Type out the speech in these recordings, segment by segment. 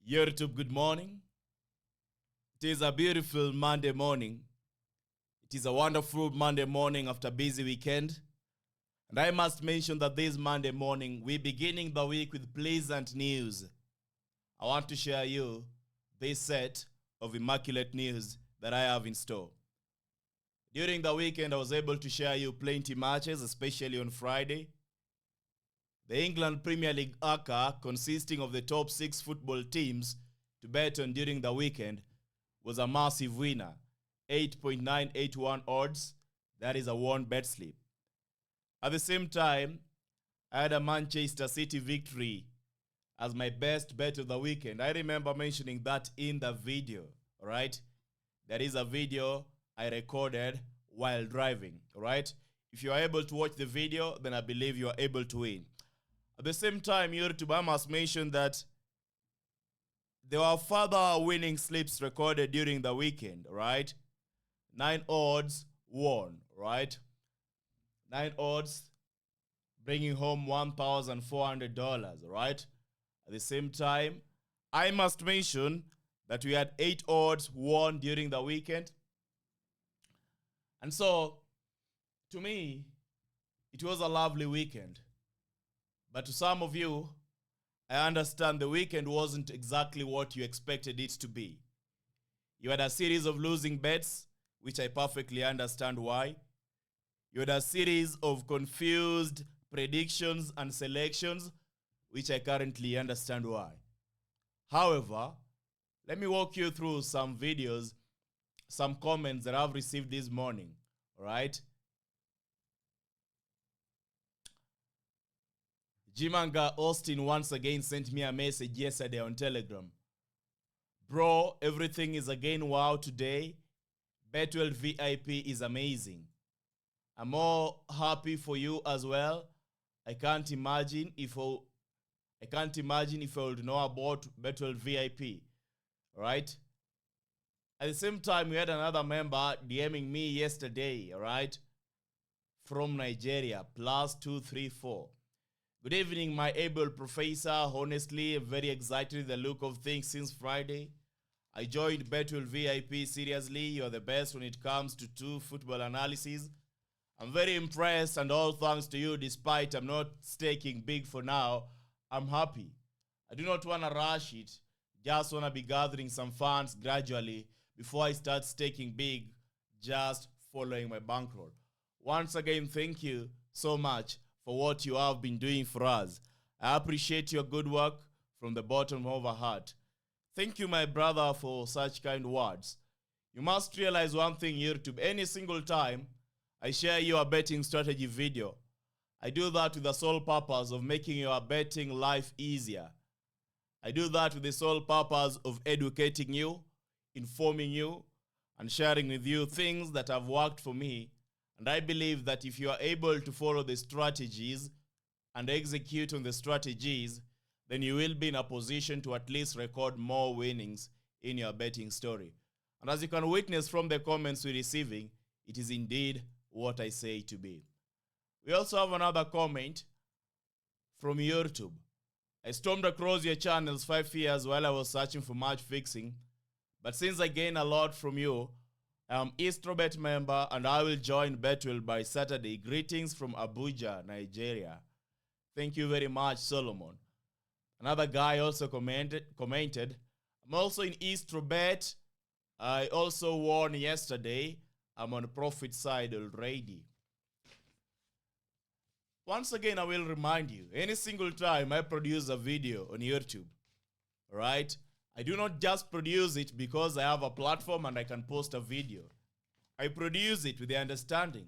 YouTube, good morning. It is a beautiful Monday morning. It is a wonderful Monday morning after a busy weekend. And I must mention that this Monday morning, we're beginning the week with pleasant news. I want to share you this set of immaculate news that I have in store. During the weekend, I was able to share you plenty matches, especially on Friday. The England Premier League ACA, consisting of the top 6 football teams to bet on during the weekend, was a massive winner. 8.981 odds. That is a one bet slip. At the same time, I had a Manchester City victory as my best bet of the weekend. I remember mentioning that in the video, alright? There is a video I recorded while driving, alright? If you are able to watch the video, then I believe you are able to win. At the same time, YouTube, I must mention that there were further winning slips recorded during the weekend, right? 9 odds won, right? 9 odds bringing home $1,400, right? At the same time, I must mention that we had 8 odds won during the weekend. And so, to me, it was a lovely weekend. But to some of you, I understand the weekend wasn't exactly what you expected it to be. You had a series of losing bets, which I perfectly understand why. You had a series of confused predictions and selections, which I currently understand why. However, let me walk you through some videos, some comments that I've received this morning, all right? Jimanga Austin once again sent me a message yesterday on Telegram. Bro, everything is again wow today. Bet12 VIP is amazing. I'm more happy for you as well. I can't imagine if I would know about Bet12 VIP. Alright? At the same time, we had another member DMing me yesterday, alright? From Nigeria, +234. Good evening, my able professor. Honestly, very excited with the look of things since Friday. I joined Bet12 VIP. Seriously, you're the best when it comes to true football analysis. I'm very impressed, and all thanks to you, despite I'm not staking big for now. I'm happy. I do not want to rush it. Just want to be gathering some funds gradually before I start staking big, just following my bankroll. Once again, thank you so much for what you have been doing for us. I appreciate your good work from the bottom of our heart. Thank you, my brother, for such kind words. You must realize one thing, YouTube. Any single time I share your betting strategy video, I do that with the sole purpose of making your betting life easier. I do that with the sole purpose of educating you, informing you, and sharing with you things that have worked for me. And I believe that if you are able to follow the strategies and execute on the strategies, then you will be in a position to at least record more winnings in your betting story. And as you can witness from the comments we're receiving, it is indeed what I say to be. We also have another comment from YouTube. I stormed across your channels 5 years while I was searching for match fixing, but since I gained a lot from you, I am Eastrobet member and I will join Bet12 by Saturday. Greetings from Abuja, Nigeria. Thank you very much, Solomon. Another guy also commented, I'm also in Eastrobet. I also won yesterday. I'm on the profit side already. Once again, I will remind you, any single time I produce a video on YouTube, right? I do not just produce it because I have a platform and I can post a video. I produce it with the understanding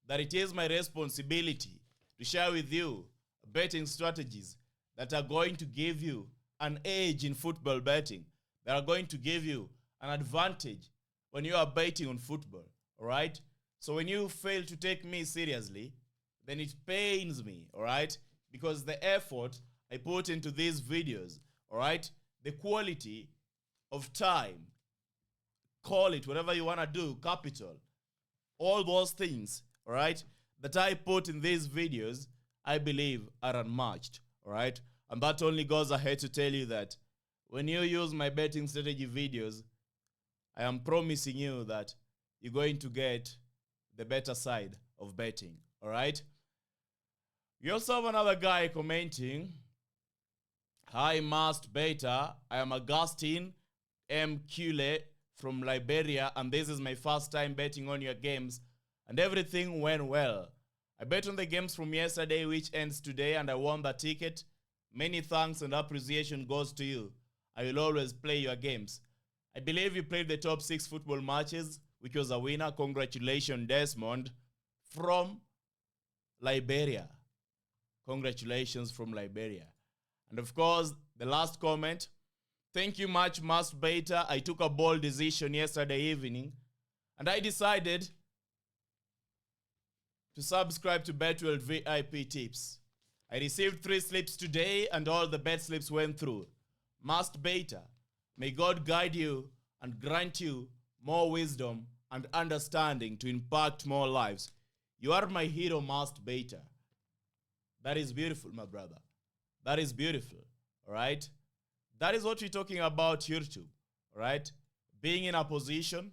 that it is my responsibility to share with you betting strategies that are going to give you an edge in football betting, that are going to give you an advantage when you are betting on football, all right? So when you fail to take me seriously, then it pains me, all right? Because the effort I put into these videos, all right? The quality of time, call it whatever you want to do, capital, all those things, all right, that I put in these videos, I believe are unmatched, all right? And that only goes ahead to tell you that when you use my betting strategy videos, I am promising you that you're going to get the better side of betting. All right? We also have another guy commenting. Hi, Mast Beta. I am Augustine M. Kule from Liberia, and this is my first time betting on your games, and everything went well. I bet on the games from yesterday, which ends today, and I won the ticket. Many thanks and appreciation goes to you. I will always play your games. I believe you played the top 6 football matches, which was a winner. Congratulations, Desmond from Liberia. Congratulations from Liberia. And of course, the last comment. Thank you much, Mast Beta. I took a bold decision yesterday evening, and I decided to subscribe to Bet12 VIP tips. I received 3 slips today, and all the bet slips went through. Mast Beta, may God guide you and grant you more wisdom and understanding to impact more lives. You are my hero, Mast Beta. That is beautiful, my brother. That is beautiful, all right? That is what we're talking about YouTube, all right? Being in a position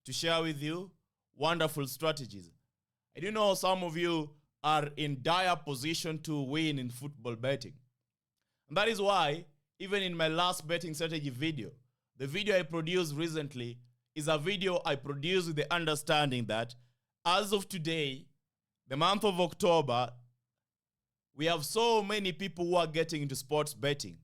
to share with you wonderful strategies. I do know some of you are in dire position to win in football betting. And that is why, even in my last betting strategy video, the video I produced recently is a video I produced with the understanding that as of today, the month of October, we have so many people who are getting into sports betting.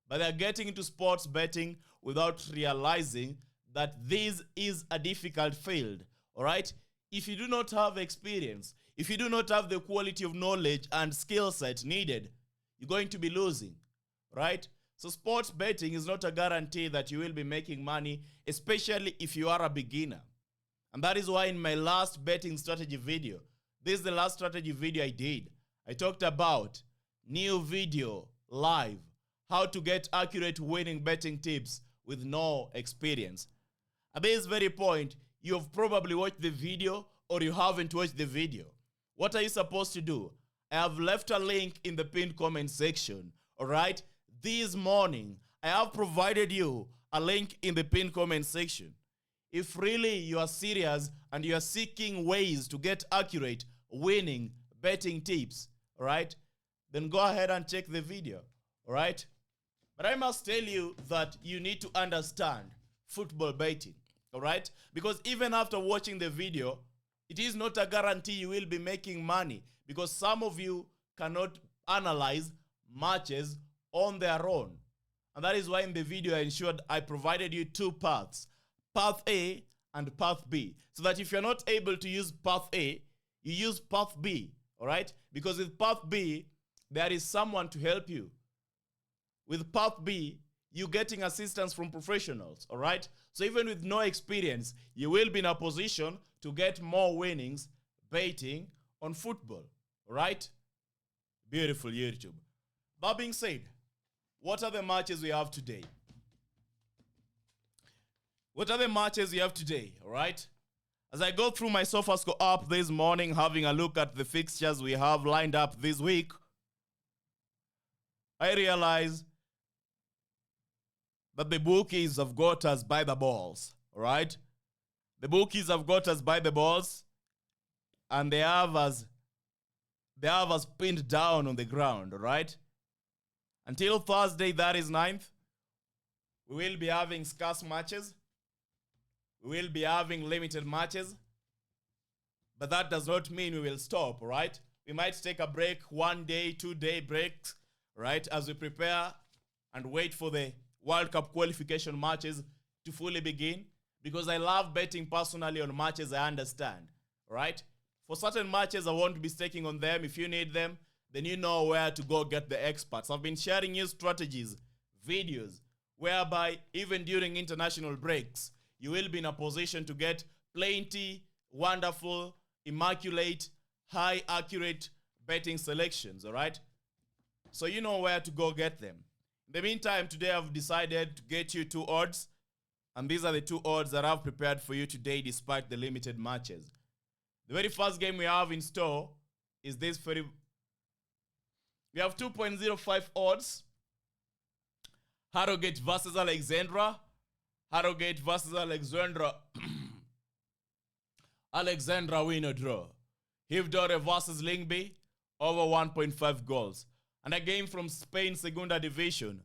But they're getting into sports betting without realizing that this is a difficult field, all right? If you do not have experience, if you do not have the quality of knowledge and skill set needed, you're going to be losing, right? So sports betting is not a guarantee that you will be making money, especially if you are a beginner. And that is why in my last betting strategy video, this is the last strategy video I did. I talked about new video live, how to get accurate winning betting tips with no experience. At this very point, you have probably watched the video or you haven't watched the video. What are you supposed to do? I have left a link in the pinned comment section, all right? This morning, I have provided you a link in the pinned comment section. If really you are serious and you are seeking ways to get accurate winning betting tips, all right, then go ahead and check the video, all right? But I must tell you that you need to understand football betting, all right? Because even after watching the video, it is not a guarantee you will be making money because some of you cannot analyze matches on their own. And that is why in the video I ensured I provided you 2 paths, path A and path B, so that if you're not able to use path A, you use path B, all right? Because with path B, there is someone to help you. With path B, you're getting assistance from professionals, all right? So even with no experience, you will be in a position to get more winnings betting on football, all right? Beautiful YouTube. That being said, what are the matches we have today? What are the matches we have today, all right? As I go through my SofaScore app this morning, having a look at the fixtures we have lined up this week, I realize that the bookies have got us by the balls, all right? The bookies have got us by the balls, and they have us pinned down on the ground, all right? Until Thursday, that is 9th, we will be having scarce matches. We will be having limited matches. But that does not mean we will stop, all right? We might take a break, 1 day, 2 day breaks, right? As we prepare and wait for the World Cup qualification matches to fully begin. Because I love betting personally on matches I understand, right? For certain matches, I won't be staking on them. If you need them, then you know where to go get the experts. I've been sharing new strategies, videos, whereby even during international breaks, you will be in a position to get plenty, wonderful, immaculate, high accurate betting selections, all right? So you know where to go get them. In the meantime, today I've decided to get you 2 odds. And these are the 2 odds that I've prepared for you today despite the limited matches. The very first game we have in store is this very... We have 2.05 odds. Harrogate versus Alexandra. Harrogate versus Alexandra. Alexandra win or draw. Hivdore versus Lingby, over 1.5 goals. And a game from Spain Segunda Division.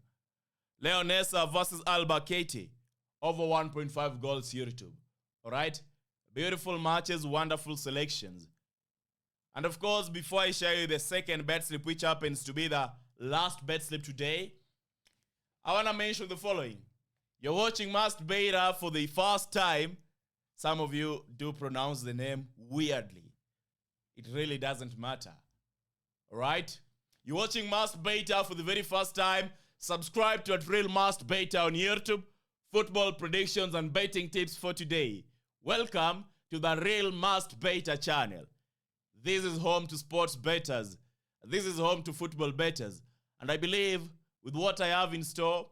Leonesa versus Albacete, over 1.5 goals YouTube. Alright? Beautiful matches, wonderful selections. And of course, before I share you the second bet slip, which happens to be the last bet slip today, I want to mention the following. You're watching Must Beta for the first time. Some of you do pronounce the name weirdly. It really doesn't matter. Alright? You're watching Must Beta for the very first time. Subscribe to Real Must Beta on YouTube. Football predictions and betting tips for today. Welcome to the Real Must Beta channel. This is home to sports bettors. This is home to football bettors. And I believe with what I have in store,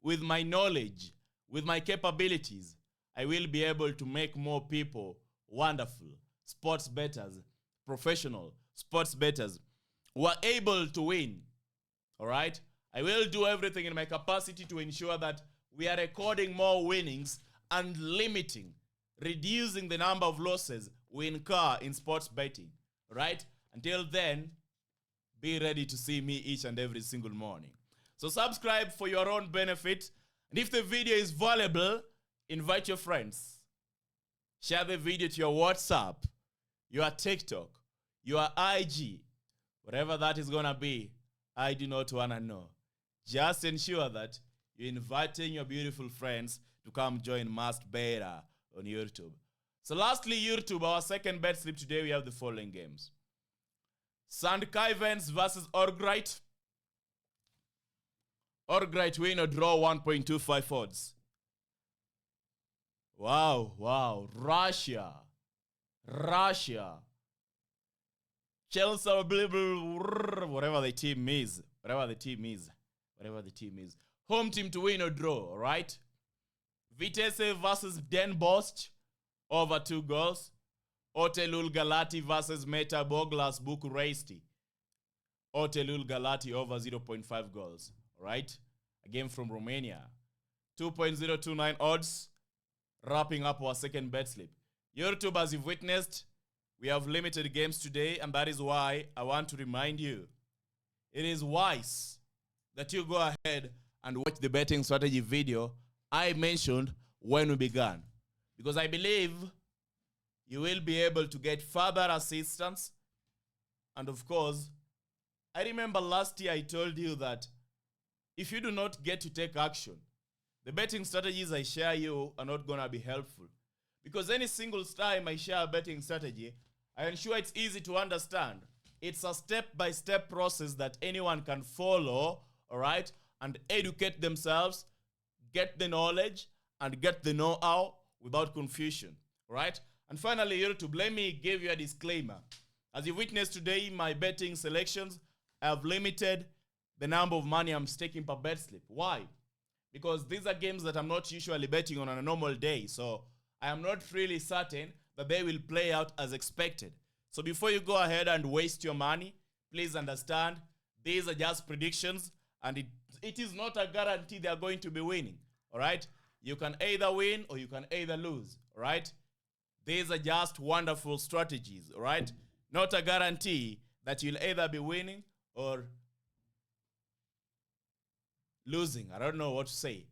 with my knowledge, with my capabilities, I will be able to make more people wonderful sports bettors, professional sports bettors who are able to win. All right? I will do everything in my capacity to ensure that we are recording more winnings and reducing the number of losses we incur in sports betting. Right? Until then, be ready to see me each and every single morning. So subscribe for your own benefit. And if the video is valuable, invite your friends. Share the video to your WhatsApp, your TikTok, your IG, whatever that is going to be. I do not want to know. Just ensure that you're inviting your beautiful friends to come join Must Beta on YouTube. So lastly, YouTube, our second bet slip today, we have the following games. St. Kivens versus Orgright. Orgright win or draw 1.25 odds. Wow. Russia. Chelsea, whatever the team is. Home team to win or draw, all right? Vitesse versus Den Bosch, over 2 goals. Otelul Galati versus Meta Boglas Bucuresti. Otelul Galati over 0.5 goals. Right? A game from Romania. 2.029 odds. Wrapping up our second bet slip. YouTube, as you've witnessed, we have limited games today, and that is why I want to remind you, it is wise that you go ahead and watch the betting strategy video I mentioned when we began. Because I believe you will be able to get further assistance. And of course, I remember last year I told you that if you do not get to take action, the betting strategies I share you are not going to be helpful. Because any single time I share a betting strategy, I ensure it's easy to understand. It's a step-by-step process that anyone can follow, all right, and educate themselves, get the knowledge, and get the know-how without confusion, all right? And finally, YouTube, let me give you a disclaimer. As you witnessed today in my betting selections, I have limited the number of money I'm staking per bet slip. Why? Because these are games that I'm not usually betting on a normal day. So I am not really certain that they will play out as expected. So before you go ahead and waste your money, please understand these are just predictions, and it is not a guarantee they are going to be winning. All right? You can either win or you can either lose. All right? These are just wonderful strategies, all right? Not a guarantee that you'll either be winning or losing. I don't know what to say.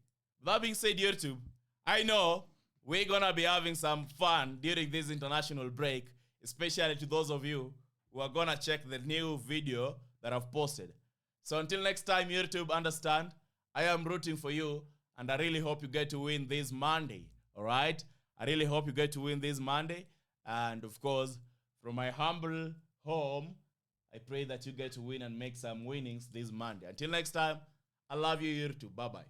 That being said, YouTube, I know we're going to be having some fun during this international break, especially to those of you who are going to check the new video that I've posted. So until next time, YouTube, understand, I am rooting for you, and I really hope you get to win this Monday, all right? I really hope you get to win this Monday. And of course, from my humble home, I pray that you get to win and make some winnings this Monday. Until next time, I love you, YouTube. Bye-bye.